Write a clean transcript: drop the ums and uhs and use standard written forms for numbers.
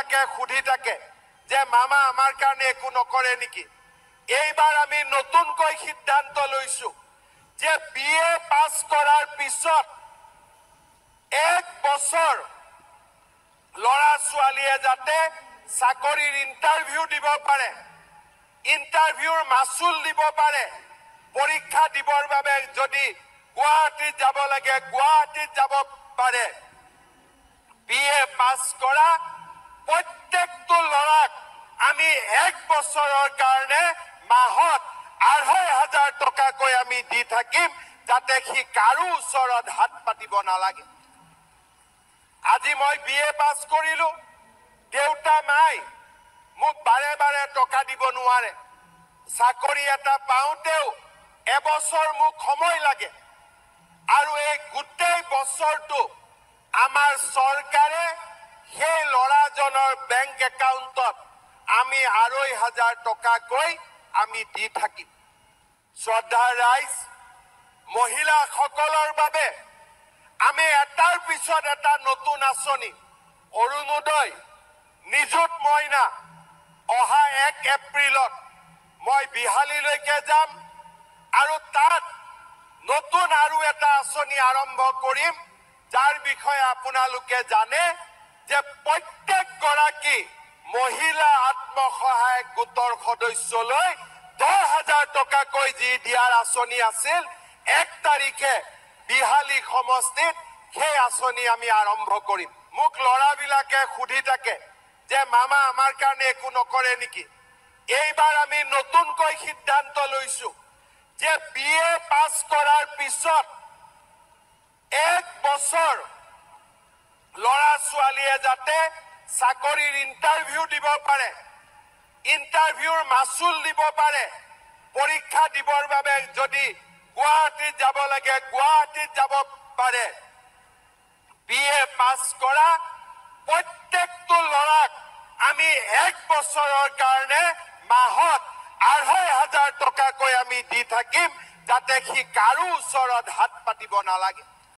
বিলাকে সুধি থাকে যে মামা আমাৰ কাৰণে একো নকৰে নেকি। এইবাৰ আমি নতুনকৈ সিদ্ধান্ত লৈছো যে BA পাছ কৰাৰ পিছত 1 বছৰ ল'ৰা ছোৱালীয়ে যাতে চাকৰিৰ ইণ্টাৰভিউ দিব পাৰে, ইণ্টাৰভিউৰ মাচুল দিব পাৰে, পৰীক্ষা দিবৰ বাবে যদি গুৱাহাটীত যাব লাগে গুৱাহাটীত যাব পাৰে। BA পাছ কৰা প্ৰত্যেকটো ল'ৰাক আমি 1 বছৰৰ কাৰণে মাহত 2,500 টকাকৈ আমি দি থাকিম, যাতে সি কাৰো ওচৰত হাত পাতিব নালাগে। আজি মই BA পাছ কৰিলো, দেউতা মাই মোক বাৰে বাৰে টকা দিব নোৱাৰে। চাকৰি এটা পাওঁতেও এবছৰ মোক সময় লাগে, আৰু এই গোটেই বছৰটো আমাৰ চৰকাৰে সেই ল'ৰাজনৰ বেংক একাউণ্টত আমি 2,500 টকাকৈ আমি দি থাকিম। শ্ৰদ্ধাৰ ৰাইজ, মহিলাসকলৰ বাবে আমি এটাৰ পিছত এটা নতুন আঁচনি, অৰুণোদয়, নিযুত মইনা, অহা 1 এপ্ৰিলত মই বিহালীলৈকে যাম আৰু তাত নতুন আৰু এটা আঁচনি আৰম্ভ কৰিম, যাৰ বিষয়ে আপোনালোকে জানে যে প্ৰত্যেকগৰাকী মহিলা আত্মসহায়ক গোটৰ সদস্যলৈ 10,000 টকাকৈ যি দিয়াৰ আঁচনি আছিল, 1 তাৰিখে বিহালী সমষ্টিত সেই আঁচনি আমি আৰম্ভ কৰিম। মোক ল'ৰাবিলাকে সুধি থাকে যে মামা আমাৰ কাৰণে একো নকৰে নেকি। এইবাৰ আমি নতুনকৈ সিদ্ধান্ত লৈছো যে BA পাছ কৰাৰ পিছত 1 বছৰ ল'ৰা ছোৱালীয়ে যাতে চাকৰিৰ ইণ্টাৰভিউ দিব পাৰে, ইণ্টাৰভিউৰ মাচুল দিব পাৰে, পৰীক্ষা দিবৰ বাবে যদি গুৱাহাটীত যাব লাগে গুৱাহাটীত যাব পাৰে। BA পাছ কৰা প্ৰত্যেকটো ল'ৰাক আমি 1 বছৰৰ কাৰণে মাহত 2,500 টকাকৈ আমি দি থাকিম, যাতে সি কাৰো ওচৰত হাত পাতিব নালাগে।